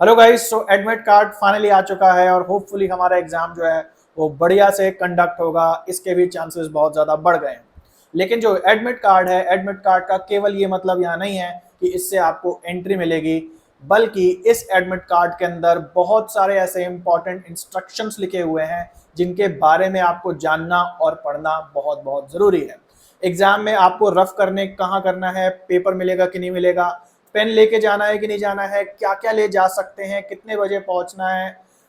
Hello guys, सो admit card finally आ चुका है और होपफुली हमारा एग्जाम जो है वो बढ़िया से कंडक्ट होगा। इसके भी चांसेस बहुत ज़्यादा बढ़ गए हैं। लेकिन जो एडमिट कार्ड है, एडमिट कार्ड का केवल ये मतलब यहाँ नहीं है कि इससे आपको एंट्री मिलेगी, बल्कि इस एडमिट कार्ड के अंदर बहुत सारे ऐसे इंपॉर्टेंट इंस्ट्रक्शंस लिखे हुए हैं जिनके बारे में आपको जानना और पढ़ना बहुत बहुत ज़रूरी है। एग्जाम में आपको रफ करने कहाँ करना है, पेपर मिलेगा कि नहीं मिलेगा, पेन लेके जाना है कि नहीं जाना है, क्या क्या ले जा सकते हैं, कितने बजे पहुंचना है,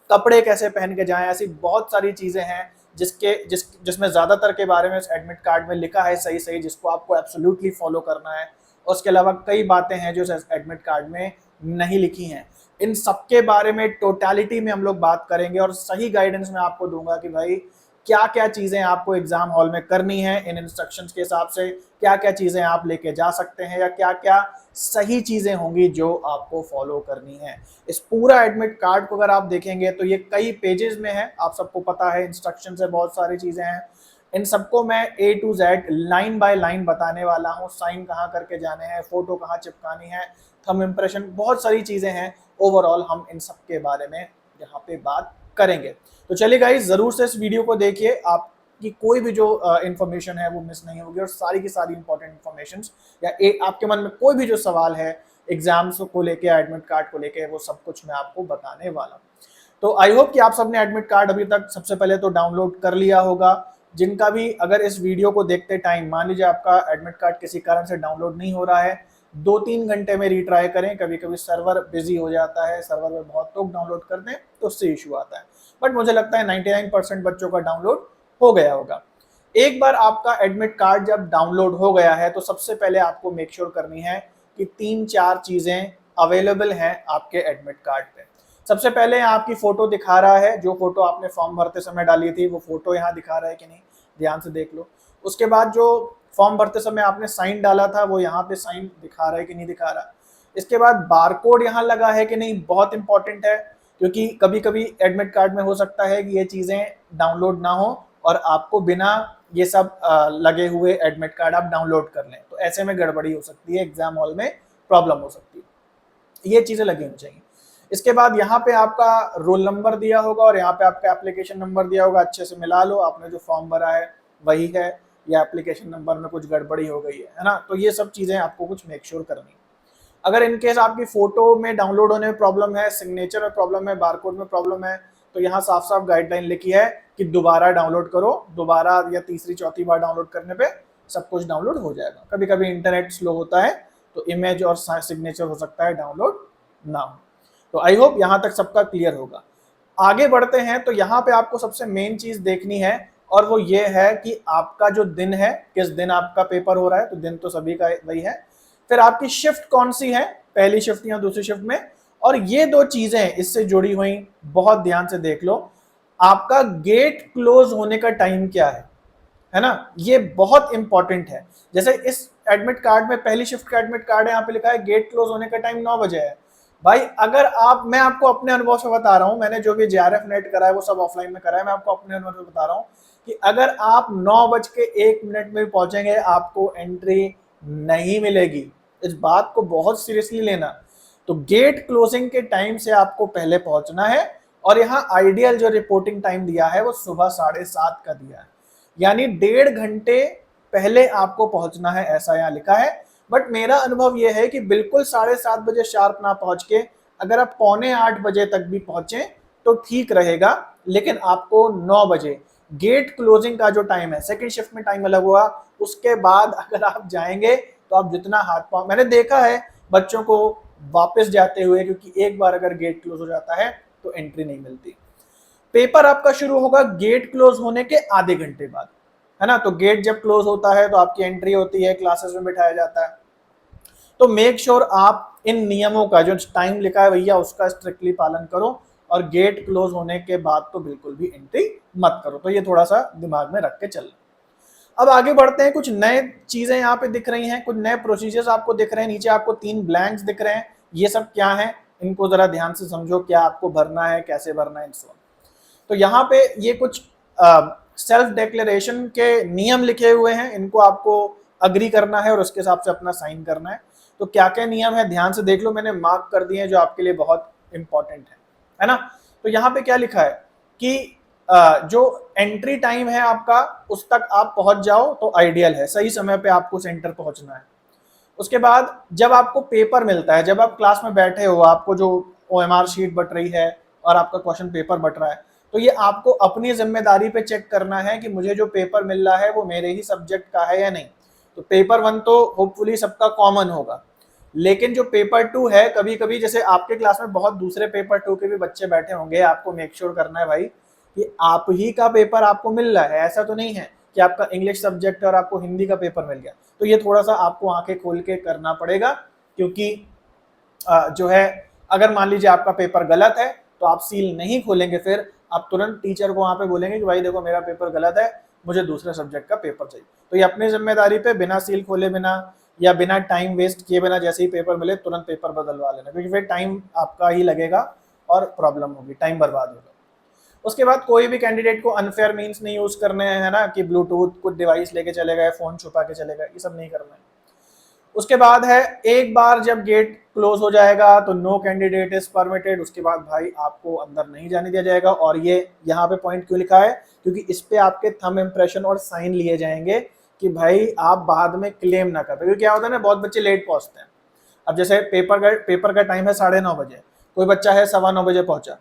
कपड़े कैसे पहन के जाएं, ऐसी बहुत सारी चीज़ें हैं जिसमें ज़्यादातर के बारे में इस एडमिट कार्ड में लिखा है सही सही, जिसको आपको एब्सोल्युटली फॉलो करना है। उसके अलावा कई बातें हैं जो इस एडमिट कार्ड में नहीं लिखी हैं। इन सबके बारे में टोटलिटी में हम लोग बात करेंगे और सही गाइडेंस मैं आपको दूंगा कि भाई क्या क्या चीज़ें आपको एग्जाम हॉल में करनी है। इन इंस्ट्रक्शंस के हिसाब से क्या क्या चीज़ें आप लेके जा सकते हैं या क्या क्या सही चीज़ें होंगी जो आपको फॉलो करनी है। इस पूरा एडमिट कार्ड को अगर आप देखेंगे तो ये कई पेजेस में है, आप सबको पता है, इंस्ट्रक्शन से बहुत सारी चीज़ें हैं। इन सबको मैं A to Z line by line बताने वाला हूँ। साइन कहाँ करके जाने हैं, फोटो कहाँ चिपकानी है, थंब इम्प्रेशन, बहुत सारी चीज़ें हैं। ओवरऑल हम इन सब के बारे में यहाँ पे बात करेंगे। तो चलिए गाइस, ज़रूर से इस वीडियो को देखिए, आपकी कोई भी जो इन्फॉर्मेशन है वो मिस नहीं होगी और सारी की सारी इंपॉर्टेंट इन्फॉर्मेशन या आपके मन में कोई भी जो सवाल है एग्जाम्स को लेके, एडमिट कार्ड को लेके, वो सब कुछ मैं आपको बताने वाला हूँ। तो आई होप कि आप सबने एडमिट कार्ड अभी तक सबसे पहले तो डाउनलोड कर लिया होगा। जिनका भी अगर इस वीडियो को देखते टाइम मान लीजिए आपका एडमिट कार्ड किसी कारण से डाउनलोड नहीं हो रहा है, 2-3 घंटे में रीट्राई करें। कभी कभी सर्वर बिजी हो जाता है, सर्वर में बहुत लोग डाउनलोड करते हैं तो उससे इशू आता है, बट मुझे लगता है 99% बच्चों का डाउनलोड हो गया होगा। एक बार आपका एडमिट कार्ड जब डाउनलोड हो गया है तो सबसे पहले आपको मेक श्योर करनी है कि 3-4 चीज़ें अवेलेबल हैं आपके एडमिट कार्ड पे। सबसे पहले यहाँ आपकी फ़ोटो दिखा रहा है, जो फ़ोटो आपने फॉर्म भरते समय डाली थी वो फ़ोटो यहाँ दिखा रहा है कि नहीं, ध्यान से देख लो। उसके बाद जो फॉर्म भरते समय आपने साइन डाला था वो यहाँ पे साइन दिखा रहा है कि नहीं दिखा रहा। इसके बाद बारकोड यहाँ लगा है कि नहीं, बहुत इंपॉर्टेंट है, क्योंकि कभी कभी एडमिट कार्ड में हो सकता है कि ये चीज़ें डाउनलोड ना हो और आपको बिना ये सब लगे हुए एडमिट कार्ड आप डाउनलोड कर लें, तो ऐसे में गड़बड़ी हो सकती है, एग्जाम हॉल में प्रॉब्लम हो सकती है। ये चीज़ें लगी होनी चाहिए। इसके बाद यहाँ पे आपका रोल नंबर दिया होगा और यहाँ पे आपका एप्लीकेशन नंबर दिया होगा, अच्छे से मिला लो, आपने जो फॉर्म भरा है वही है या एप्लीकेशन नंबर में कुछ गड़बड़ी हो गई है ना। तो ये सब चीज़ें आपको कुछ मेक श्योर करनी है। अगर इनकेस आपकी फोटो में डाउनलोड होने में प्रॉब्लम है, सिग्नेचर में प्रॉब्लम है, बारकोड में प्रॉब्लम है, तो यहाँ साफ साफ गाइडलाइन लिखी है कि दोबारा डाउनलोड करो, दोबारा या तीसरी चौथी बार डाउनलोड करने पे सब कुछ डाउनलोड हो जाएगा। कभी कभी इंटरनेट स्लो होता है तो इमेज और सिग्नेचर हो सकता है डाउनलोड ना हो। तो आई होप यहाँ तक सबका क्लियर होगा। आगे बढ़ते हैं तो यहाँ पे आपको सबसे मेन चीज देखनी है और वो ये है कि आपका जो दिन है, किस दिन आपका पेपर हो रहा है, तो दिन तो सभी का वही है। फिर आपकी शिफ्ट कौन सी है, पहली शिफ्ट या दूसरी शिफ्ट में, और ये दो चीजें इससे जुड़ी हुई बहुत ध्यान से देख लो। आपका गेट क्लोज होने का टाइम क्या है ना, ये बहुत इंपॉर्टेंट है। जैसे इस एडमिट कार्ड में पहली शिफ्ट का एडमिट कार्ड है, यहाँ पे लिखा है गेट क्लोज होने का टाइम 9 बजे है। भाई अगर मैं आपको अपने अनुभव से बता रहा हूँ, मैंने जो भी JRF नेट करा है वो सब ऑफलाइन में करा है, मैं आपको अपने अनुभव से बता रहा हूँ कि अगर आप 9:01 में भी पहुंचेंगे आपको एंट्री नहीं मिलेगी। इस बात को बहुत सीरियसली लेना। तो गेट क्लोजिंग के टाइम से आपको पहले पहुंचना है और यहाँ आइडियल जो रिपोर्टिंग टाइम दिया है वो सुबह 7:30 का दिया है, यानी 1.5 घंटे पहले आपको पहुंचना है, ऐसा यहाँ लिखा है। बट मेरा अनुभव यह है कि बिल्कुल 7:30 बजे शार्प ना पहुंच के अगर आप 7:45 बजे तक भी पहुंचे तो ठीक रहेगा, लेकिन आपको 9 बजे गेट क्लोजिंग का जो टाइम है, सेकंड शिफ्ट में टाइम अलग हुआ, उसके बाद अगर आप जाएंगे तो आप जितना हाथ पांव, मैंने देखा है बच्चों को वापस जाते हुए, क्योंकि एक बार अगर गेट क्लोज हो जाता है तो एंट्री नहीं मिलती। पेपर आपका शुरू होगा गेट क्लोज होने के आधे घंटे बाद, है ना। तो गेट जब क्लोज होता है तो आपकी एंट्री होती है, क्लासेस में बिठाया जाता है। तो मेक श्योर आप इन नियमों का जो टाइम लिखा है भैया उसका स्ट्रिक्टली पालन करो और गेट क्लोज होने के बाद तो बिल्कुल भी एंट्री मत करो। तो ये थोड़ा सा दिमाग में रख के चलना। अब आगे बढ़ते हैं, कुछ नए चीजें यहाँ पे दिख रही हैं, कुछ नए प्रोसीजर्स आपको दिख रहे हैं। नीचे आपको 3 ब्लैंक्स दिख रहे हैं, ये सब क्या है, इनको जरा ध्यान से समझो, क्या आपको भरना है, कैसे भरना है, सो। तो यहाँ पे ये कुछ सेल्फ डिक्लेरेशन के नियम लिखे हुए हैं, इनको आपको अग्री करना है और उसके हिसाब से अपना साइन करना है। तो क्या क्या नियम है ध्यान से देख लो, मैंने मार्क कर दिए हैं जो आपके लिए बहुत इंपॉर्टेंट है ना। तो यहाँ पे क्या लिखा है कि जो एंट्री टाइम है आपका उस तक आप पहुंच जाओ तो आइडियल है, सही समय पे आपको सेंटर पहुंचना है। उसके बाद जब आपको पेपर मिलता है, जब आप क्लास में बैठे हो, आपको जो OMR शीट बट रही है और आपका क्वेश्चन पेपर बट रहा है, तो ये आपको अपनी जिम्मेदारी पे चेक करना है कि मुझे जो पेपर मिल रहा है वो मेरे ही सब्जेक्ट का है या नहीं। तो पेपर 1 तो होपफुली सबका कॉमन होगा, लेकिन जो पेपर 2 है, कभी कभी जैसे आपके क्लास में बहुत दूसरे पेपर 2 के भी बच्चे बैठे होंगे, आपको मेक श्योर करना है भाई कि आप ही का पेपर आपको मिल रहा है। ऐसा तो नहीं है कि आपका इंग्लिश सब्जेक्ट है और आपको हिंदी का पेपर मिल गया। तो ये थोड़ा सा आपको आंखें खोल के करना पड़ेगा, क्योंकि जो है अगर मान लीजिए आपका पेपर गलत है तो आप सील नहीं खोलेंगे, फिर आप तुरंत टीचर को वहां पे बोलेंगे कि भाई देखो मेरा पेपर गलत है, मुझे दूसरे सब्जेक्ट का पेपर चाहिए। तो ये अपनी जिम्मेदारी पे बिना सील खोले, बिना या बिना टाइम वेस्ट किए बिना जैसे ही पेपर मिले तुरंत पेपर बदलवा लेना, क्योंकि फिर टाइम आपका ही लगेगा और प्रॉब्लम होगी, टाइम बर्बाद होगा। उसके बाद कोई भी कैंडिडेट को अनफेयर मीन्स नहीं यूज करने हैं ना, कि ब्लूटूथ कुछ डिवाइस लेके चले गए, फोन छुपा के चले गए, ये सब नहीं करना है। उसके बाद है एक बार जब गेट क्लोज हो जाएगा तो नो कैंडिडेट इज परमिटेड, उसके बाद भाई आपको अंदर नहीं जाने दिया जाएगा। और ये यहाँ पे पॉइंट क्यों लिखा है, क्योंकि इस पे आपके थंब इंप्रेशन और साइन लिए जाएंगे कि भाई आप बाद में क्लेम ना कर पाए। क्योंकि क्या होता है ना, बहुत बच्चे लेट पहुंचते हैं। अब जैसे पेपर का टाइम है 9:30 बजे, कोई बच्चा है 9:15 बजे पहुंचा,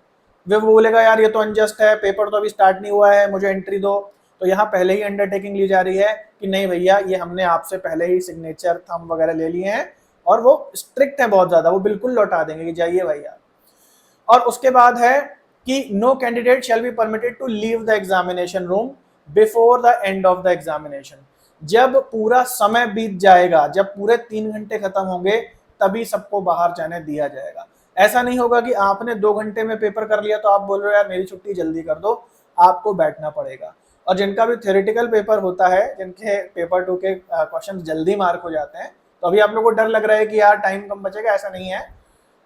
वो बोलेगा यार ये तो अनजस्ट है, पेपर तो अभी स्टार्ट नहीं हुआ है, मुझे एंट्री दो। तो यहाँ पहले ही अंडरटेकिंग ली जा रही है कि नहीं भैया, ये हमने आपसे पहले ही सिग्नेचर थंब वगैरह ले लिए हैं और वो स्ट्रिक्ट है बहुत ज्यादा, वो बिल्कुल लौटा देंगे कि जाइए भैया। और उसके बाद है कि no candidate shall be permitted to leave the examination room before the end of the examination. जब पूरा समय बीत जाएगा, जब पूरे 3 घंटे खत्म होंगे, तभी सबको बाहर जाने दिया जाएगा। ऐसा नहीं होगा कि आपने 2 घंटे में पेपर कर लिया तो आप बोल रहे हो यार मेरी छुट्टी जल्दी कर दो, आपको बैठना पड़ेगा। और जिनका भी थ्योरेटिकल पेपर होता है, जिनके पेपर 2 के क्वेश्चन जल्दी मार्क हो जाते हैं, तो अभी आप लोगों को डर लग रहा है कि यार टाइम कम बचेगा, ऐसा नहीं है।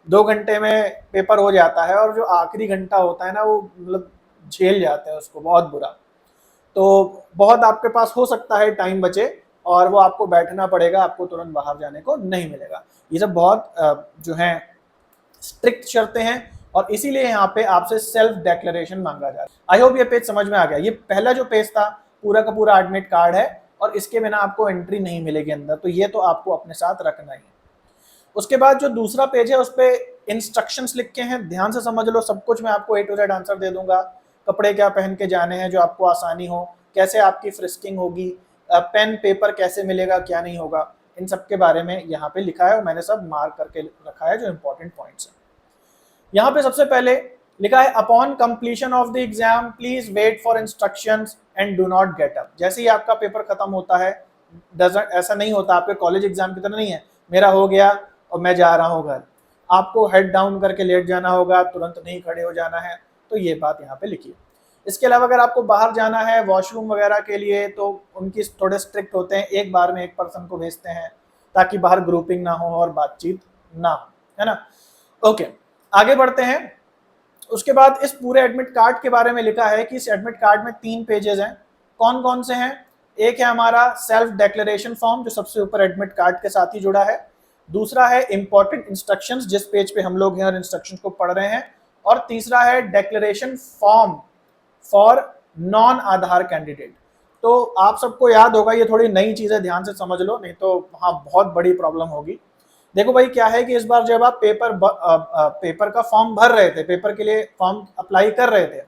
2 घंटे में पेपर हो जाता है और जो आखिरी घंटा होता है ना, वो मतलब झेल जाते हैं उसको बहुत बुरा। तो बहुत आपके पास हो सकता है टाइम बचे और वो आपको बैठना पड़ेगा, आपको तुरंत बाहर जाने को नहीं मिलेगा। ये सब बहुत जो है स्ट्रिक्ट शर्तें हैं और इसीलिए यहाँ पे आपसे सेल्फ डिक्लेरेशन मांगा जा रहा है। आई होप ये पेज समझ में आ गया। ये पहला जो पेज था पूरा का पूरा एडमिट कार्ड है और इसके बिना आपको एंट्री नहीं मिलेगी अंदर, तो ये तो आपको अपने साथ रखना ही है। उसके बाद जो दूसरा पेज है उस पर इंस्ट्रक्शंस लिख के हैं, ध्यान से समझ लो सब कुछ। मैं आपको A to Z आंसर दे दूंगा, कपड़े क्या पहन के जाने हैं जो आपको आसानी हो, कैसे आपकी फ्रिस्किंग होगी, पेन पेपर कैसे मिलेगा, क्या नहीं होगा, इन सब के बारे में यहाँ पे लिखा है और मैंने सब मार्क करके रखा है जो इंपॉर्टेंट पॉइंट्स हैं। यहाँ पे सबसे पहले लिखा है upon completion of the exam please wait for instructions and do not get up. जैसे ही आपका पेपर खत्म होता है, ऐसा नहीं होता, आपके कॉलेज एग्जाम की तरह नहीं है मेरा हो गया और मैं जा रहा हूँ घर, आपको हेड डाउन करके लेट जाना होगा, तुरंत नहीं खड़े हो जाना है। तो ये बात यहाँ पे लिखी है। इसके अलावा अगर आपको बाहर जाना है वॉशरूम वगैरह के लिए तो उनकी थोड़े स्ट्रिक्ट होते हैं, एक बार में एक पर्सन को भेजते हैं ताकि बाहर ग्रुपिंग ना हो और बातचीत ना हो, है ना। ओके, आगे बढ़ते हैं। उसके बाद इस पूरे एडमिट कार्ड के बारे में लिखा है कि इस एडमिट कार्ड में 3 पेजेस हैं। कौन कौन से हैं? एक है हमारा सेल्फ डिक्लेरेशन फॉर्म जो सबसे ऊपर एडमिट कार्ड के साथ ही जुड़ा है। दूसरा है इंपॉर्टेंट इंस्ट्रक्शंस, जिस पेज पे हम लोग हैं और इंस्ट्रक्शंस को पढ़ रहे हैं। और तीसरा है declaration form for non Aadhaar candidate. तो आप सबको याद होगा, ये थोड़ी नई चीजें, ध्यान से समझ लो नहीं तो वहां बहुत बड़ी प्रॉब्लम होगी। देखो भाई क्या है कि इस बार जब आप पेपर का फॉर्म भर रहे थे, पेपर के लिए फॉर्म अप्लाई कर रहे थे,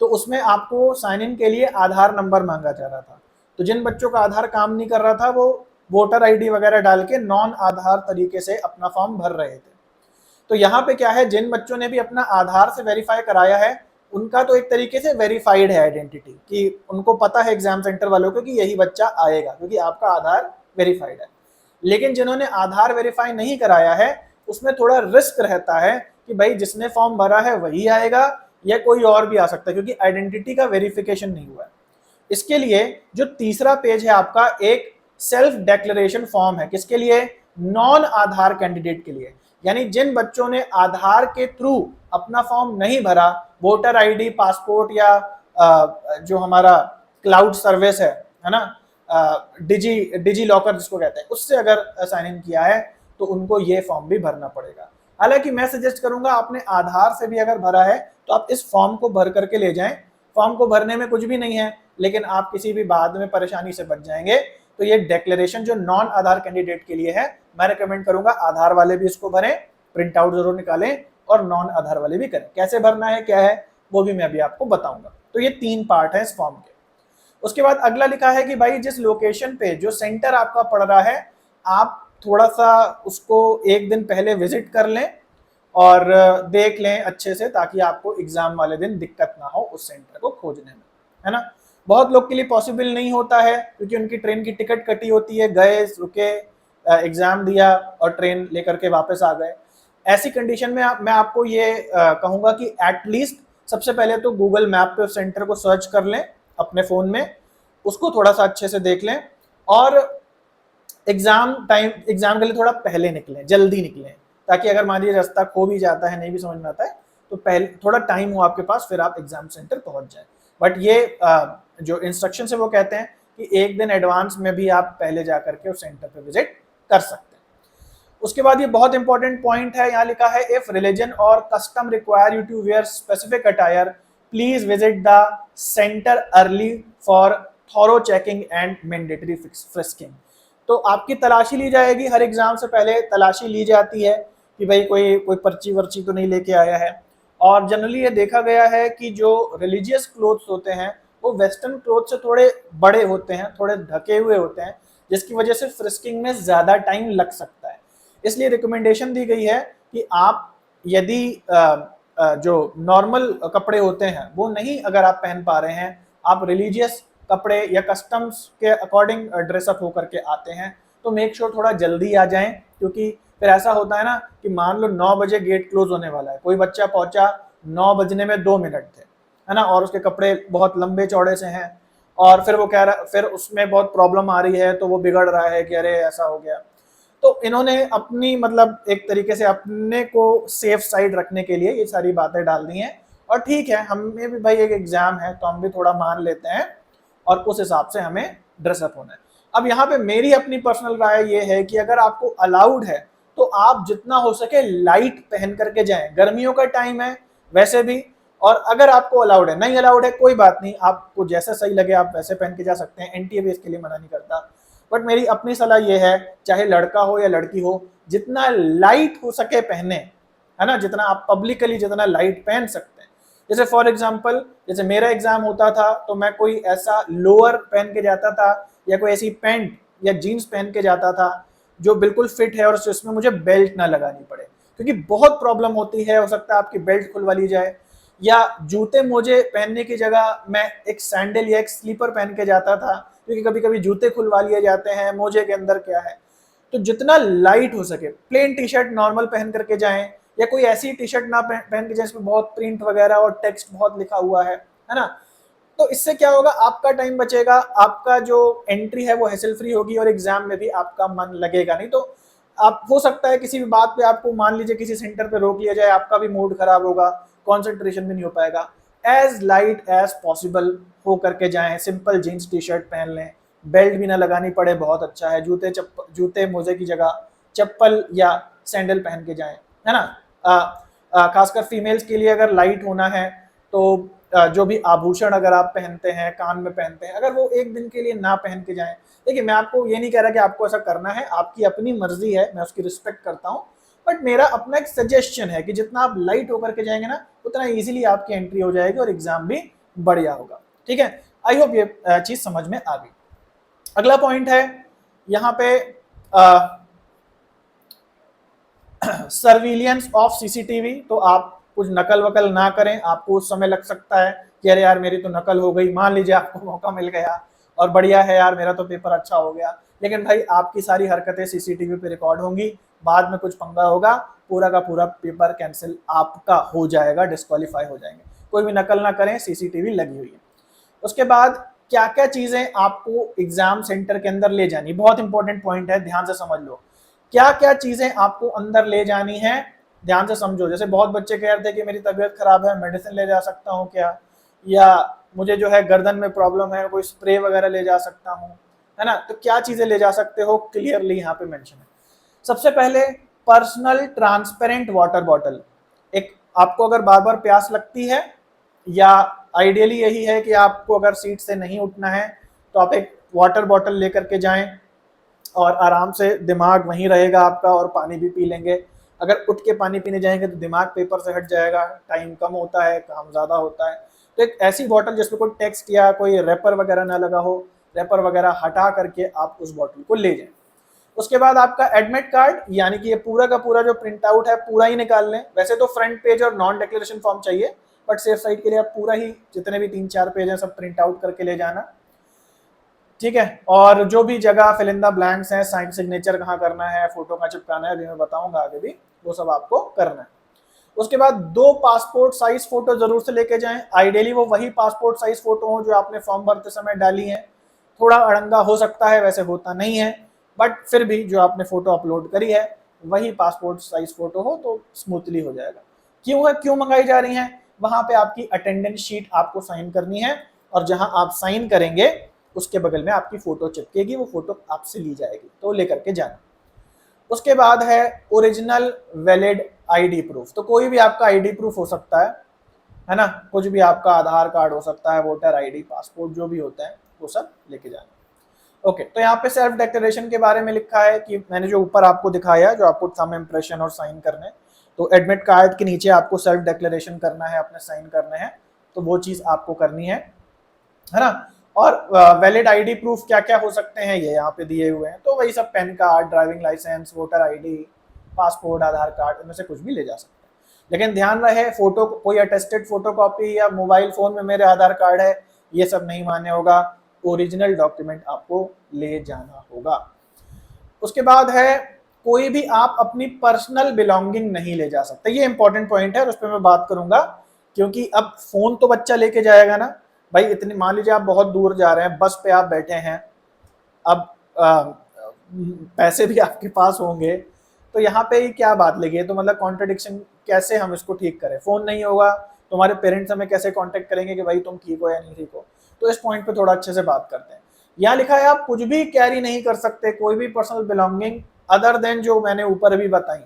तो उसमें आपको साइन इन के लिए आधार नंबर मांगा जा रहा था। तो जिन बच्चों का आधार काम नहीं कर रहा था वो वोटर आईडी वगैरह डाल के नॉन आधार तरीके से अपना फॉर्म भर रहे थे। तो यहाँ पे क्या है, जिन बच्चों ने भी अपना आधार से वेरीफाई कराया है उनका तो एक तरीके से वेरीफाइड है आइडेंटिटी, कि उनको पता है एग्जाम सेंटर वालों को कि यही बच्चा आएगा क्योंकि आपका आधार वेरीफाइड है। लेकिन जिन्होंने आधार वेरीफाई नहीं कराया है उसमें थोड़ा रिस्क रहता है कि भाई जिसने फॉर्म भरा है वही आएगा या कोई और भी आ सकता है, क्योंकि आइडेंटिटी का वेरिफिकेशन नहीं हुआ है। इसके लिए जो तीसरा पेज है आपका, एक सेल्फ डिक्लेरेशन फॉर्म है। किसके लिए? नॉन आधार कैंडिडेट के लिए, यानी जिन बच्चों ने आधार के थ्रू अपना फॉर्म नहीं भरा, वोटर आईडी, पासपोर्ट या जो हमारा क्लाउड सर्विस है ना, डिजी लॉकर जिसको कहते हैं, उससे अगर साइन इन किया है तो उनको ये फॉर्म भी भरना पड़ेगा। हालांकि मैं सजेस्ट करूंगा आपने आधार से भी अगर भरा है तो आप इस फॉर्म को भर करके ले जाएं। फॉर्म को भरने में कुछ भी नहीं है, लेकिन आप किसी भी बाद में परेशानी से बच जाएंगे। तो ये डिक्लेरेशन जो नॉन आधार कैंडिडेट के लिए है, मैं रिकमेंड करूंगा आधार वाले भी इसको भरें, प्रिंट आउट जरूर निकालें और नॉन आधार वाले भी करें। कैसे भरना है क्या है वो भी मैं अभी आपको बताऊंगा। तो ये 3 पार्ट है इस फॉर्म के। उसके बाद अगला लिखा है कि भाई जिस लोकेशन पे जो सेंटर आपका पड़ रहा है, आप थोड़ा सा उसको एक दिन पहले विजिट कर लें और देख लें अच्छे से, ताकि आपको एग्जाम वाले दिन दिक्कत ना हो उस सेंटर को खोजने में, है ना। बहुत लोग के लिए पॉसिबल नहीं होता है क्योंकि उनकी ट्रेन की टिकट कटी होती है, गए रुके, एग्जाम दिया और ट्रेन लेकर के वापस आ गए। ऐसी कंडीशन में मैं आपको ये कहूंगा कि एटलीस्ट सबसे पहले तो गूगल मैप पे उस सेंटर को सर्च कर लें अपने फ़ोन में, उसको थोड़ा सा अच्छे से देख लें और एग्जाम के लिए थोड़ा पहले निकलें, जल्दी निकलें, ताकि अगर मान लीजिए रास्ता खो भी जाता है, नहीं भी समझ में आता है, तो पहले थोड़ा टाइम हो आपके पास, फिर आप एग्जाम सेंटर पहुंच जाए। बट ये जो इंस्ट्रक्शन है वो कहते हैं कि एक दिन एडवांस में भी आप पहले जा करके उस सेंटर पे विजिट कर सकते हैं। उसके बाद ये बहुत इंपॉर्टेंट पॉइंट है, यहाँ लिखा है इफ रिलीजन और custom require you to wear specific attire please visit the centre early for thorough checking and mandatory frisking. तो आपकी तलाशी ली जाएगी, हर एग्जाम से पहले तलाशी ली जाती है कि भाई कोई पर्ची वर्ची तो नहीं लेके आया है। और जनरली ये देखा गया है कि जो रिलीजियस क्लोथ्स होते हैं वो वेस्टर्न क्लोथ से थोड़े बड़े होते हैं, थोड़े ढके हुए होते हैं, जिसकी वजह से फ्रिस्किंग में ज़्यादा टाइम लग सकता है। इसलिए रिकमेंडेशन दी गई है कि आप यदि जो नॉर्मल कपड़े होते हैं वो नहीं अगर आप पहन पा रहे हैं, आप रिलीजियस कपड़े या कस्टम्स के अकॉर्डिंग ड्रेसअप होकर के आते हैं, तो मेक श्योर थोड़ा जल्दी आ जाएं, क्योंकि फिर ऐसा होता है ना कि मान लो 9 बजे गेट क्लोज होने वाला है, कोई बच्चा पहुंचा 9 बजने में 2 मिनट थे, है ना, और उसके कपड़े बहुत लंबे चौड़े से हैं और फिर वो कह रहा, फिर उसमें बहुत प्रॉब्लम आ रही है तो वो बिगड़ रहा है कि अरे ऐसा हो गया। तो इन्होंने अपनी मतलब एक तरीके से अपने को सेफ साइड रखने के लिए ये सारी बातें डाल दी हैं। और ठीक है, हमें भी भाई एक एग्जाम है तो हम भी थोड़ा मान लेते हैं और उस हिसाब से हमें ड्रेसअप होना है। अब यहाँ पे मेरी अपनी पर्सनल राय ये है कि अगर आपको अलाउड है तो आप जितना हो सके लाइट पहन करके जाएं, गर्मियों का टाइम है वैसे भी, और अगर आपको अलाउड है, नहीं अलाउड है कोई बात नहीं, आपको जैसा सही लगे आप वैसे पहन के जा सकते हैं, एनटीए भी इसके लिए मना नहीं करता। बट मेरी अपनी सलाह ये है, चाहे लड़का हो या लड़की हो, जितना लाइट हो सके पहने, है ना, जितना आप पब्लिकली जितना लाइट पहन सकते हैं। जैसे फॉर एग्जांपल, जैसे मेरा एग्जाम होता था तो मैं कोई ऐसा लोअर पहन के जाता था या कोई ऐसी पैंट या जीन्स पहन के जाता था जो बिल्कुल फिट है और इसमें मुझे बेल्ट ना लगानी पड़े, क्योंकि बहुत प्रॉब्लम होती है, हो सकता है आपकी बेल्ट खुलवा ली जाए। या जूते मोजे पहनने की जगह मैं एक सैंडल या एक स्लीपर पहन के जाता था, क्योंकि कभी कभी जूते खुलवा लिए जाते हैं, मोजे के अंदर क्या है। तो जितना लाइट हो सके, प्लेन टी शर्ट नॉर्मल पहन करके जाएं, या कोई ऐसी टी शर्ट ना पहन के जाए जिसमें बहुत प्रिंट वगैरह और टेक्स्ट बहुत लिखा हुआ है ना। तो इससे क्या होगा, आपका टाइम बचेगा, आपका जो एंट्री है वो हैसल फ्री होगी और एग्जाम में भी आपका मन लगेगा नहीं। तो आप हो सकता है किसी भी बात पे आपको मान लीजिए किसी सेंटर पे रोक लिया जाए, आपका भी मूड खराब होगा, कंसंट्रेशन भी नहीं हो पाएगा। एज लाइट एज पॉसिबल हो करके जाएं, सिंपल जीन्स टी शर्ट पहन लें, बेल्ट भी ना लगानी पड़े बहुत अच्छा है, जूते मोजे की जगह चप्पल या सैंडल पहन के जाएं, है ना। खासकर फीमेल्स के लिए अगर लाइट होना है तो जो भी आभूषण अगर आप पहनते हैं, कान में पहनते हैं, अगर वो एक दिन के लिए ना पहन के जाएं। देखिए, मैं आपको ये नहीं कह रहा कि आपको ऐसा करना है, आपकी अपनी मर्जी है, मैं उसकी रिस्पेक्ट करता हूँ, बट मेरा अपना एक सजेशन है कि जितना आप लाइट होकर के जाएंगे ना, उतना इजीली आपकी एंट्री हो जाएगी और एग्जाम भी बढ़िया होगा। ठीक है, आई होप ये चीज समझ में आ गई। अगला पॉइंट है यहाँ पे सर्विलियंस ऑफ सीसीटीवी। तो आप कुछ नकल वकल ना करें, आपको उस समय लग सकता है कि अरे यार मेरी तो नकल हो गई, मान लीजिए आपको मौका मिल गया और बढ़िया है यार मेरा तो पेपर अच्छा हो गया, लेकिन भाई आपकी सारी हरकतें सीसीटीवी पे रिकॉर्ड होंगी, बाद में कुछ पंगा होगा, पूरा का पूरा पेपर कैंसिल आपका हो जाएगा, डिस्क्वालीफाई हो जाएंगे। कोई भी नकल ना करें, सीसीटीवी लगी हुई है। उसके बाद क्या क्या चीजें आपको एग्जाम सेंटर के अंदर ले जानी, बहुत इंपॉर्टेंट पॉइंट है, ध्यान से समझ लो। क्या क्या चीजें आपको अंदर ले जानी है, ध्यान से समझो। जैसे बहुत बच्चे कह रहे थे कि मेरी तबीयत खराब है, मेडिसिन ले जा सकता हूँ क्या, या मुझे जो है गर्दन में प्रॉब्लम है, कोई स्प्रे वगैरह ले जा सकता हूँ, है ना। तो क्या चीजें ले जा सकते हो, क्लियरली यहाँ पे मेंशन है। सबसे पहले पर्सनल ट्रांसपेरेंट वाटर बॉटल। एक आपको अगर बार बार प्यास लगती है, या आइडियली यही है कि आपको अगर सीट से नहीं उठना है, तो आप एक वाटर बॉटल लेकर के जाएं और आराम से दिमाग वहीं रहेगा आपका और पानी भी पी लेंगे। अगर उठ के पानी पीने जाएंगे तो दिमाग पेपर से हट जाएगा, टाइम कम होता है, काम ज़्यादा होता है। तो एक ऐसी बॉटल जिसमें कोई टेक्स्ट या कोई रैपर वगैरह ना लगा हो, रैपर वगैरह हटा करके आप उस बॉटल को ले जाएं। उसके बाद आपका एडमिट कार्ड, यानी कि ये पूरा का पूरा जो प्रिंट आउट है पूरा ही निकाल लें। वैसे तो फ्रंट पेज और नॉन डिक्लेरेशन फॉर्म चाहिए, बट सेफ साइड के लिए आप पूरा ही जितने भी 3-4 पेज हैं सब प्रिंट आउट करके ले जाना, ठीक है। और जो भी जगह फिल इन द ब्लैंक्स हैं, साइन सिग्नेचर कहाँ करना है, फोटो कहाँ चिपकाना है, अभी मैं बताऊंगा आगे भी, वो सब आपको करना है। उसके बाद 2 पासपोर्ट साइज फोटो जरूर से लेके जाएं। आइडियली वो वही पासपोर्ट साइज फोटो हो जो आपने फॉर्म भरते समय डाली है। थोड़ा अड़ंगा हो सकता है, वैसे होता नहीं है, बट फिर भी जो आपने फोटो अपलोड करी है वही पासपोर्ट साइज फोटो हो तो स्मूथली हो जाएगा। क्यों है, क्यों मंगाई जा रही है? वहां पे आपकी अटेंडेंस शीट आपको साइन करनी है, और जहां आप साइन करेंगे उसके बगल में आपकी फोटो चिपकेगी, वो फोटो आपसे ली जाएगी, तो लेकर के जाना। उसके बाद है ओरिजिनल वैलिड आईडी प्रूफ। तो कोई भी आपका आईडी प्रूफ हो सकता है ना, कुछ भी आपका आधार कार्ड हो सकता है, वोटर आईडी, पासपोर्ट, जो भी होता है वो सब लेके जाना। ओके, तो यहाँ पे सेल्फ डिक्लेरेशन के बारे में लिखा है कि मैंने जो ऊपर आपको दिखाया, जो आपको थंब इम्प्रेशन और साइन करने, तो एडमिट कार्ड के नीचे आपको सेल्फ डिक्लेरेशन करना है, अपने साइन करने हैं, तो वो चीज आपको करनी है ना। और वैलिड आईडी प्रूफ क्या क्या हो सकते हैं ये यहाँ पे दिए हुए हैं, तो वही सब PAN card, driving licence, voter ID, passport, Aadhaar card, इनमें से कुछ भी ले जा सकते हैं। लेकिन ध्यान रहे, फोटो कोई अटेस्टेड फोटो कॉपी या मोबाइल फोन में मेरे आधार कार्ड है, ये सब नहीं मान्य होगा। ओरिजिनल डॉक्यूमेंट आपको ले जाना होगा। उसके बाद है कोई भी आप अपनी पर्सनल बिलोंगिंग नहीं ले जा सकते। ये इंपॉर्टेंट पॉइंट है और उस पर मैं बात करूंगा, क्योंकि अब फोन तो बच्चा लेके जाएगा ना भाई। इतनी, मान लीजिए आप बहुत दूर जा रहे हैं, बस पे आप बैठे हैं, अब पैसे भी आपके पास होंगे, तो यहाँ पे क्या बात लगी है? तो मतलब कॉन्ट्रडिक्शन कैसे हम इसको ठीक करें? फोन नहीं होगा तो हमारे पेरेंट्स हमें कैसे कांटेक्ट करेंगे कि भाई तुम ठीक हो या नहीं ठीक हो? तो इस पॉइंट पे थोड़ा अच्छे से बात करते हैं। यहाँ लिखा है आप कुछ भी कैरी नहीं कर सकते, कोई भी पर्सनल बिलोंगिंग अदर देन जो मैंने ऊपर अभी बताई।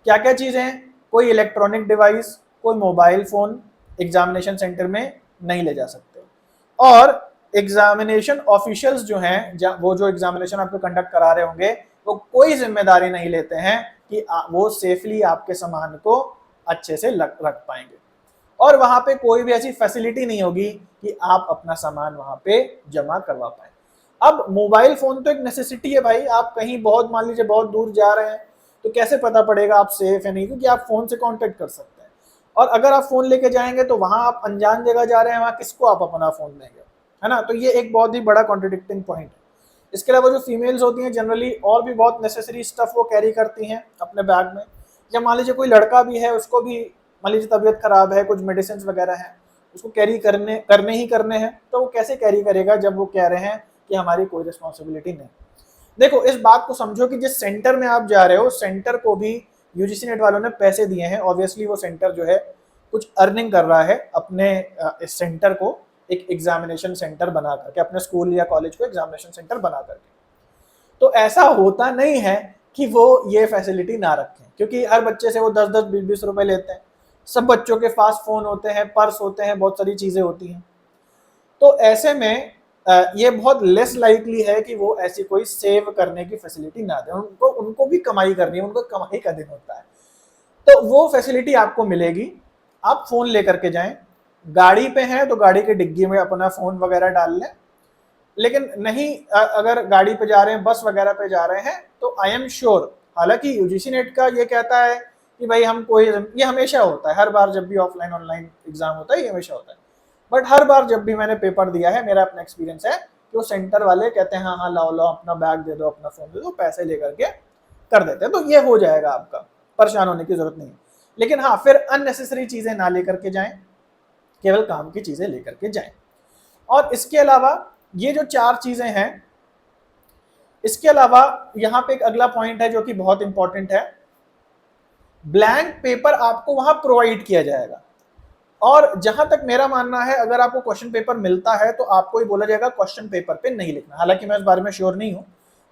क्या क्या चीजें हैं? कोई इलेक्ट्रॉनिक डिवाइस, कोई मोबाइल फोन एग्जामिनेशन सेंटर में नहीं ले जा सकते। और एग्जामिनेशन ऑफिशियल्स जो हैं, वो जो एग्जामिनेशन आपको कंडक्ट करा रहे होंगे, वो कोई जिम्मेदारी नहीं लेते हैं कि वो सेफली आपके सामान को अच्छे से रख पाएंगे। और वहां पे कोई भी ऐसी फैसिलिटी नहीं होगी कि आप अपना सामान वहां पे जमा करवा पाए। अब मोबाइल फोन तो एक नेसेसिटी है भाई। आप कहीं बहुत, मान लीजिए बहुत दूर जा रहे हैं, तो कैसे पता पड़ेगा आप सेफ है नहीं? क्योंकि आप फोन से कांटेक्ट कर सकते हैं। और अगर आप फोन लेके जाएंगे तो वहां आप अनजान जगह जा रहे हैं, वहां किसको आप अपना फोन देंगे, है ना? तो ये एक बहुत ही बड़ा कॉन्ट्रडिक्टिंग पॉइंट है। इसके अलावा जो फीमेल्स होती हैं जनरली और भी बहुत नेसेसरी स्टफ वो कैरी करती हैं अपने बैग में। या मान लीजिए कोई लड़का भी है, उसको भी मान लीजिए तबीयत खराब है, कुछ मेडिसिन वगैरह है, उसको कैरी करने हैं, तो वो कैसे कैरी करेगा जब वो कह रहे हैं कि हमारी कोई रिस्पॉन्सिबिलिटी नहीं। देखो, इस बात को समझो कि जिस सेंटर में आप जा रहे हो, सेंटर को भी यूजीसी नेट वालों ने पैसे दिए हैं। ऑब्वियसली वो सेंटर जो है कुछ अर्निंग कर रहा है अपने इस सेंटर को एक एग्जामिनेशन सेंटर बना करके, अपने स्कूल या कॉलेज को एग्जामिनेशन सेंटर बना करके। तो ऐसा होता नहीं है कि वो ये फैसिलिटी ना रखें, क्योंकि हर बच्चे से वो 10-10, 20-20 रुपए लेते हैं। सब बच्चों के पास फोन होते हैं, पर्स होते हैं, बहुत सारी चीजें होती हैं। तो ऐसे में ये बहुत लेस लाइकली है कि वो ऐसी कोई सेव करने की फैसिलिटी ना दें। उनको भी कमाई करनी है, उनको कमाई का दिन होता है, तो वो फैसिलिटी आपको मिलेगी। आप फोन लेकर के जाएं। गाड़ी पे हैं तो गाड़ी के डिग्गी में अपना फोन वगैरह डाल लें। लेकिन नहीं, अगर गाड़ी पे जा रहे हैं, बस वगैरह पे जा रहे हैं, तो आई एम श्योर, हालांकि यूजीसी नेट का ये कहता है कि भाई हम कोई, ये हमेशा होता है, हर बार जब भी ऑफलाइन ऑनलाइन एग्जाम होता है ये हमेशा होता है, बट हर बार जब भी मैंने पेपर दिया है, मेरा अपना एक्सपीरियंस है कि वो सेंटर वाले कहते हैं हाँ हाँ लाओ लाओ अपना बैग दे दो, अपना फोन दे दो, पैसे लेकर के कर देते हैं। तो ये हो जाएगा, आपका परेशान होने की जरूरत नहीं है। लेकिन हाँ, फिर अननेसेसरी चीजें ना लेकर के जाएं, केवल काम की चीजें लेकर के जाएं। और इसके अलावा ये जो 4 चीजें हैं, इसके अलावा यहां पे एक अगला पॉइंट है जो कि बहुत इंपॉर्टेंट है। ब्लैंक पेपर आपको वहां प्रोवाइड किया जाएगा। और जहां तक मेरा मानना है, अगर आपको क्वेश्चन पेपर मिलता है तो आपको ही बोला जाएगा क्वेश्चन पेपर पे नहीं लिखना। हालांकि मैं इस बारे में श्योर नहीं हूं,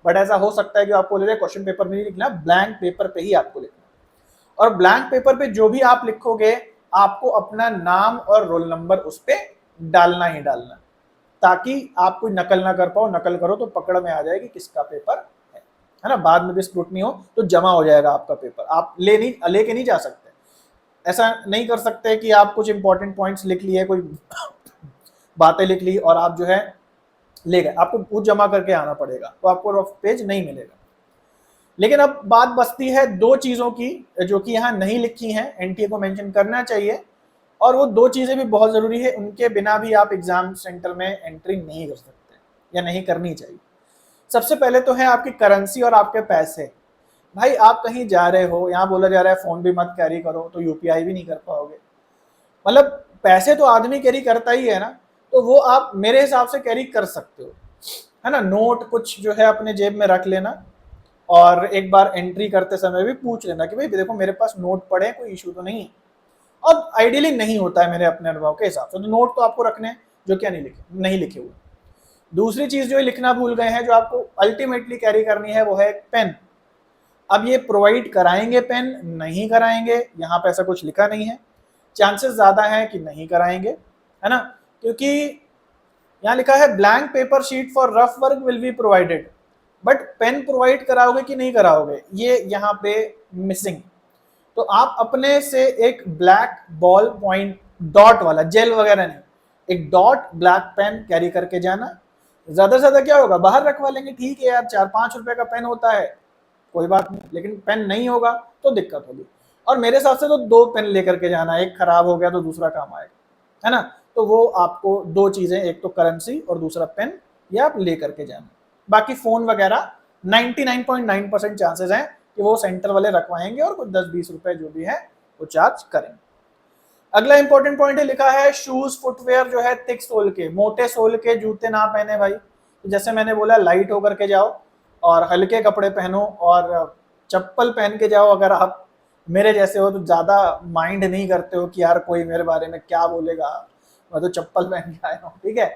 बट ऐसा हो सकता है कि आपको ले क्वेश्चन पेपर में नहीं लिखना, ब्लैंक पेपर पे ही आपको लिखना। और ब्लैंक पेपर पे जो भी आप लिखोगे आपको अपना नाम और रोल नंबर उस पे डालना ही डालना, ताकि आप कोई नकल ना कर पाओ, नकल करो तो पकड़ में आ जाएगी किसका पेपर है ना, बाद में भी स्क्रूटनी हो तो जमा हो जाएगा आपका पेपर, आप लेके नहीं जा सकते। ऐसा नहीं कर सकते कि आप कुछ इंपॉर्टेंट पॉइंट्स लिख लिए, कोई बातें लिख ली और आप जो है ले गए, आपको खुद जमा करके आना पड़ेगा, तो आपको रफ पेज नहीं मिलेगा। लेकिन अब बात बचती है दो चीजों की जो कि यहाँ नहीं लिखी हैं, एनटीए को मेंशन करना चाहिए, और वो दो चीजें भी बहुत जरूरी है, उनके बिना भी आप एग्जाम सेंटर में एंट्री नहीं कर सकते या नहीं करनी चाहिए। सबसे पहले तो है आपकी करेंसी और आपके पैसे। भाई आप कहीं जा रहे हो, यहाँ बोला जा रहा है फोन भी मत कैरी करो, तो यूपीआई भी नहीं कर पाओगे, मतलब पैसे तो आदमी कैरी करता ही है ना, तो वो आप मेरे हिसाब से कैरी कर सकते हो, है ना। नोट कुछ जो है अपने जेब में रख लेना, और एक बार एंट्री करते समय भी पूछ लेना कि भाई देखो मेरे पास नोट पड़े, कोई इशू तो नहीं है। अब आइडियली नहीं होता है मेरे अपने अनुभव के हिसाब से, तो नोट तो आपको रखने हैं जो क्या नहीं लिखे हुए। दूसरी चीज जो लिखना भूल गए हैं, जो आपको अल्टीमेटली कैरी करनी है, वो है पेन। अब ये प्रोवाइड कराएंगे पेन, नहीं कराएंगे, यहाँ पे ऐसा कुछ लिखा नहीं है, चांसेस ज्यादा है कि नहीं कराएंगे, है ना, क्योंकि यहाँ लिखा है blank paper sheet for rough work will be provided, but pen provide कराओगे कि नहीं कराओगे, ये यहाँ पे मिसिंग। तो आप अपने से एक ब्लैक बॉल पॉइंट डॉट वाला, जेल वगैरह नहीं, एक डॉट ब्लैक पेन कैरी करके जाना। ज्यादा से ज्यादा क्या होगा, बाहर रखवा लेंगे, ठीक है यार 4-5 रुपए का पेन होता है, कोई बात नहीं, लेकिन पेन नहीं होगा तो दिक्कत होगी। और मेरे हिसाब से तो 2 पेन लेकर के जाना, एक खराब हो गया तो दूसरा काम आएगा, है ना। तो वो आपको 2 चीजें, एक तो करेंसी और दूसरा पेन, ये आप लेकर के जाना। बाकी फोन वगैरह 99.9% चांसेस हैं कि वो सेंटर वाले रखवाएंगे और कुछ 10-20 रुपए जो भी है वो चार्ज करेंगे। अगला इंपॉर्टेंट पॉइंट है, लिखा है शूज फुटवेयर जो है थिक सोल के, मोटे सोल के जूते ना पहने भाई। तो जैसे मैंने बोला लाइट होकर के जाओ और हल्के कपड़े पहनो, और चप्पल पहन के जाओ अगर आप मेरे जैसे हो तो ज्यादा माइंड नहीं करते हो कि यार कोई मेरे बारे में क्या बोलेगा, मैं तो चप्पल पहन के आया हूँ, ठीक है।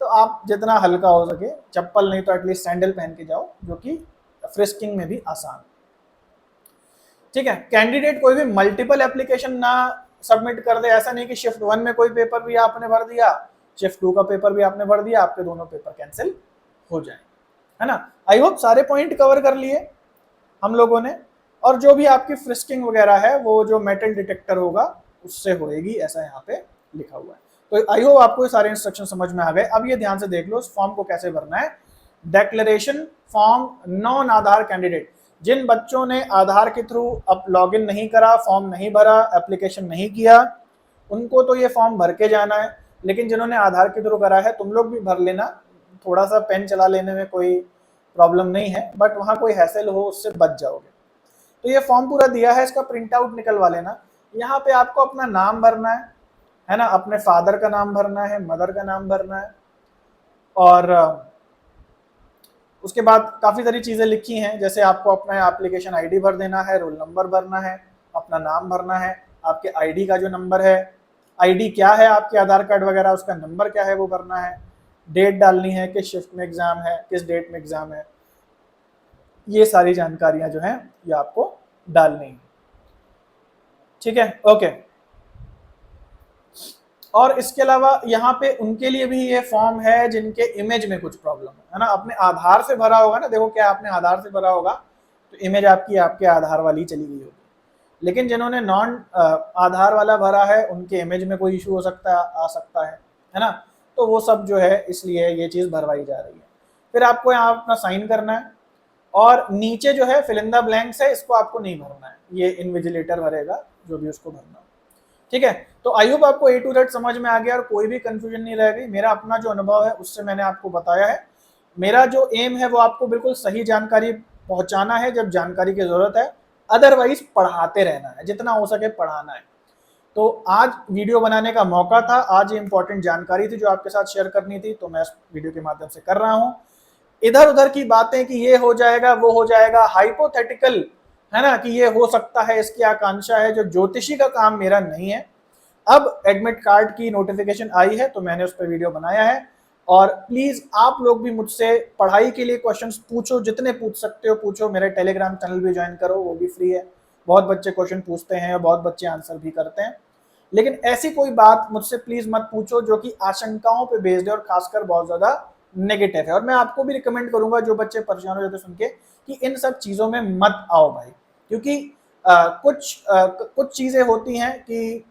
तो आप जितना हल्का हो सके, चप्पल नहीं तो एटलीस्ट सैंडल पहन के जाओ, जो कि फ्रिस्किंग में भी आसान, ठीक है। कैंडिडेट कोई भी मल्टीपल एप्लीकेशन ना सबमिट कर दे, ऐसा नहीं कि शिफ्ट 1 में कोई पेपर भी आपने भर दिया, शिफ्ट 2 का पेपर भी आपने भर दिया, आपके दोनों पेपर कैंसिल हो जाए, है ना। आई होप सारे पॉइंट कवर कर लिए हम लोगों ने, और जो भी आपकी फ्रिस्किंग वगैरह है वो जो मेटल डिटेक्टर होगा उससे होएगी, ऐसा यहाँ पे लिखा हुआ है। तो आई होप आपको ये सारे इंस्ट्रक्शन समझ में आ गए। अब ये ध्यान से देख लो इस फॉर्म को कैसे भरना है। डेक्लेरेशन फॉर्म नॉन आधार कैंडिडेट, जिन बच्चों ने आधार के थ्रू अब लॉगिन नहीं करा, फॉर्म नहीं भरा, एप्लीकेशन नहीं किया, उनको तो ये फॉर्म भर के जाना है। लेकिन जिन्होंने आधार के थ्रू करा है, तुम लोग भी भर लेना, थोड़ा सा पेन चला लेने में कोई प्रॉब्लम नहीं है, बट वहाँ कोई हैसल हो उससे बच जाओगे। तो ये फॉर्म पूरा दिया है, इसका प्रिंट आउट निकलवा लेना। यहाँ पे आपको अपना नाम भरना है ना, अपने फादर का नाम भरना है, मदर का नाम भरना है, और उसके बाद काफ़ी सारी चीज़ें लिखी हैं, जैसे आपको अपना एप्लीकेशन आईडी भर देना है, रोल नंबर भरना है, अपना नाम भरना है, आपके आईडी का जो नंबर है, आईडी क्या है आपके आधार कार्ड वगैरह उसका नंबर क्या है वो भरना है, डेट डालनी है, किस शिफ्ट में एग्ज़ाम है, किस डेट में एग्ज़ाम है, ये सारी जानकारियां जो हैं ये आपको डालनी है, ठीक है, ओके। और इसके अलावा यहाँ पे उनके लिए भी ये फॉर्म है जिनके इमेज में कुछ प्रॉब्लम है ना, अपने आधार से भरा होगा ना, देखो क्या आपने आधार से भरा होगा तो इमेज आपकी आपके आधार वाली चली गई होगी, लेकिन जिन्होंने नॉन आधार वाला भरा है उनके इमेज में कोई इशू हो सकता है, आ सकता है ना, तो वो सब जो है इसलिए ये चीज़ भरवाई जा रही है। फिर आपको यहाँ अपना साइन करना है, और नीचे जो है फिल इन द ब्लैंक्स है, इसको आपको नहीं भरना है, ये इन्विजिलेटर भरेगा जो भी उसको भरना, ठीक है। तो आई होप आपको A to Z समझ में आ गया और कोई भी कंफ्यूजन नहीं रह गई। मेरा अपना जो अनुभव है उससे मैंने आपको बताया है, मेरा जो एम है वो आपको बिल्कुल सही जानकारी पहुंचाना है जब जानकारी की जरूरत है, अदरवाइज पढ़ाते रहना है, जितना हो सके पढ़ाना है। तो आज वीडियो बनाने का मौका था, आज ये इंपॉर्टेंट जानकारी थी जो आपके साथ शेयर करनी थी, तो मैं इस वीडियो के माध्यम से कर रहा हूँ। इधर उधर की बातें कि ये हो जाएगा वो हो जाएगा, हाइपोथेटिकल है ना, कि ये हो सकता है, इसकी आकांक्षा है, जो ज्योतिषी का काम मेरा नहीं है। अब एडमिट कार्ड की नोटिफिकेशन आई है तो मैंने उस पर वीडियो बनाया है, और प्लीज आप लोग भी मुझसे पढ़ाई के लिए क्वेश्चंस पूछो, जितने पूछ सकते हो पूछो। मेरे टेलीग्राम चैनल भी ज्वाइन करो, वो भी फ्री है। बहुत बच्चे क्वेश्चन पूछते हैं और बहुत बच्चे आंसर भी करते हैं। लेकिन ऐसी कोई बात मुझसे प्लीज मत पूछो जो कि आशंकाओं पे बेस्ड है और खासकर बहुत ज्यादा नेगेटिव है। और मैं आपको भी रिकमेंड करूंगा, जो बच्चे परेशान हो जाते सुन के, कि इन सब चीजों में मत आओ भाई। क्योंकि कुछ चीजें होती हैं कि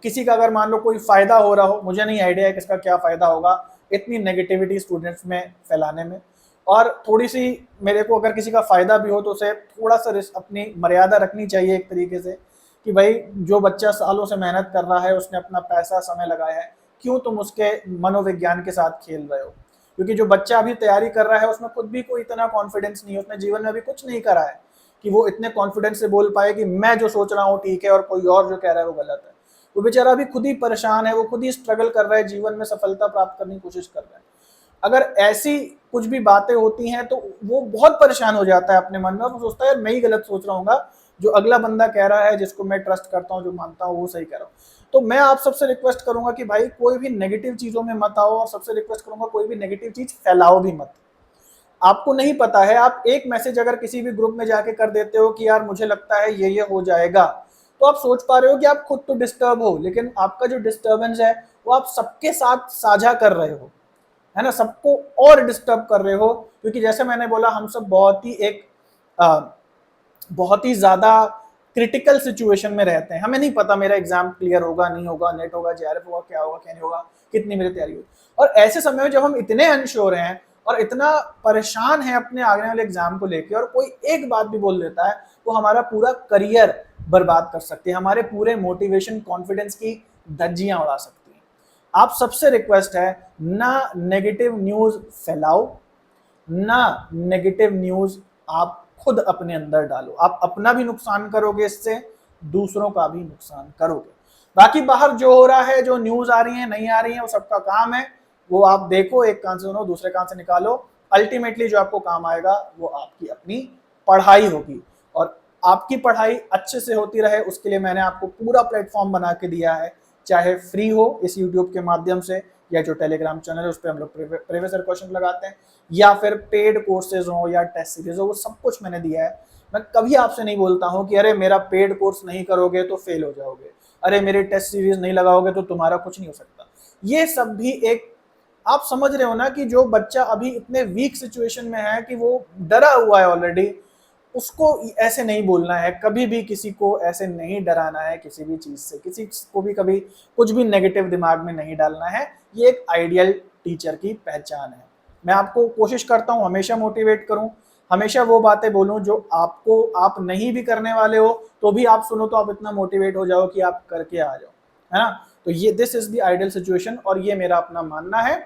किसी का अगर मान लो कोई फायदा हो रहा हो, मुझे नहीं आइडिया है किसका क्या फायदा होगा इतनी नेगेटिविटी स्टूडेंट्स में फैलाने में। और थोड़ी सी मेरे को अगर किसी का फायदा भी हो तो उसे थोड़ा सा अपनी मर्यादा रखनी चाहिए एक तरीके से, कि भाई जो बच्चा सालों से मेहनत कर रहा है, उसने अपना पैसा समय लगाया है, क्यों तुम उसके मनोविज्ञान के साथ खेल रहे हो। क्योंकि जो बच्चा अभी तैयारी कर रहा है उसमें खुद भी कोई इतना कॉन्फिडेंस नहीं है, उसने जीवन में अभी कुछ नहीं करा है कि वो इतने कॉन्फिडेंस से बोल पाए कि मैं जो सोच रहा हूँ ठीक है और कोई और जो कह रहा है वो गलत है। वो बेचारा अभी खुद ही परेशान है, वो खुद ही स्ट्रगल कर रहा है, जीवन में सफलता प्राप्त करने की कोशिश कर रहा है। अगर ऐसी कुछ भी बातें होती हैं तो वो बहुत परेशान हो जाता है अपने मन में, और वो सोचता है यार मैं ही गलत सोच रहा हूँ, जो अगला बंदा कह रहा है, जिसको मैं ट्रस्ट करता हूँ, जो मानता हूँ, वो सही कह रहा हूँ। तो मैं आप सबसे रिक्वेस्ट करूंगा कि भाई कोई भी नेगेटिव चीजों में मत आओ, और सबसे रिक्वेस्ट करूंगा कोई भी नेगेटिव चीज फैलाओ भी मत। आपको नहीं पता है, आप एक मैसेज अगर किसी भी ग्रुप में जाके कर देते हो कि यार मुझे लगता है ये हो जाएगा, तो आप सोच पा रहे हो कि आप खुद तो डिस्टर्ब हो, लेकिन आपका जो डिस्टर्बेंस है वो आप सबके साथ साझा कर रहे हो, है ना, सबको और डिस्टर्ब कर रहे हो। क्योंकि जैसे मैंने बोला, हम सब बहुत ही ज्यादा क्रिटिकल सिचुएशन में रहते हैं। हमें नहीं पता मेरा एग्जाम क्लियर होगा नहीं होगा, नेट होगा, जेआरएफ होगा, क्या होगा क्या नहीं होगा, कितनी मेरी तैयारी होगी। और ऐसे समय में जब हम इतने अनश्योर हैं और इतना परेशान है अपने आगे वाले एग्जाम को लेकर, और कोई एक बात भी बोल देता है, वो हमारा पूरा करियर बर्बाद कर सकती है, हमारे पूरे मोटिवेशन कॉन्फिडेंस की धज्जियां उड़ा सकती है। आप सबसे रिक्वेस्ट है, ना नेगेटिव न्यूज फैलाओ, ना नेगेटिव न्यूज आप खुद अपने अंदर डालो। आप अपना भी नुकसान करोगे इससे, दूसरों का भी नुकसान करोगे। बाकी बाहर जो हो रहा है, जो न्यूज आ रही है नहीं आ रही है, वो सबका काम है, वो आप देखो, एक कान से सुनो दूसरे कान से निकालो। अल्टीमेटली जो आपको काम आएगा वो आपकी अपनी पढ़ाई होगी। और आपकी पढ़ाई अच्छे से होती रहे उसके लिए मैंने आपको पूरा प्लेटफॉर्म बना के दिया है, चाहे फ्री हो इस यूट्यूब के माध्यम से, या जो टेलीग्राम चैनल है उस पर हम लोग प्रीवियस ईयर क्वेश्चन लगाते हैं, या फिर पेड कोर्सेज हो या टेस्ट सीरीज हो, वो सब कुछ मैंने दिया है। मैं कभी आपसे नहीं बोलता हूं कि अरे मेरा पेड कोर्स नहीं करोगे तो फेल हो जाओगे, अरे मेरी टेस्ट सीरीज नहीं लगाओगे तो तुम्हारा कुछ नहीं हो सकता। ये सब भी एक, आप समझ रहे हो ना, कि जो बच्चा अभी इतने वीक सिचुएशन में है कि वो डरा हुआ है ऑलरेडी, उसको ऐसे नहीं बोलना है। कभी भी किसी को ऐसे नहीं डराना है किसी भी चीज से, किसी को भी कभी कुछ भी नेगेटिव दिमाग में नहीं डालना है। ये एक आइडियल टीचर की पहचान है। मैं आपको कोशिश करता हूँ हमेशा मोटिवेट करूँ, हमेशा वो बातें बोलूँ जो आपको, आप नहीं भी करने वाले हो तो भी आप सुनो तो आप इतना मोटिवेट हो जाओ कि आप करके आ जाओ, है ना। तो ये this is the ideal situation, और ये मेरा अपना मानना है।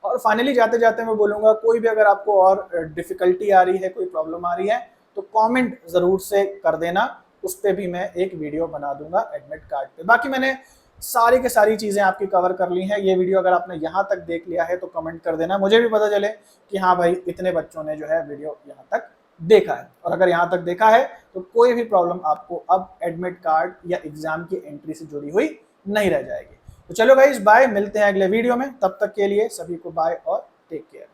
और फाइनली जाते जाते मैं बोलूंगा, कोई भी अगर आपको और डिफिकल्टी आ रही है, कोई प्रॉब्लम आ रही है, तो कमेंट जरूर से कर देना, उस पर भी मैं एक वीडियो बना दूंगा एडमिट कार्ड पे। बाकी मैंने सारी के सारी चीजें आपकी कवर कर ली हैं। ये वीडियो अगर आपने यहाँ तक देख लिया है तो कमेंट कर देना, मुझे भी पता चले कि हाँ भाई इतने बच्चों ने जो है वीडियो यहाँ तक देखा है। और अगर यहाँ तक देखा है तो कोई भी प्रॉब्लम आपको अब एडमिट कार्ड या एग्जाम की एंट्री से जुड़ी हुई नहीं रह जाएगी। तो चलो गाइस, बाय, मिलते हैं अगले वीडियो में, तब तक के लिए सभी को बाय और टेक केयर।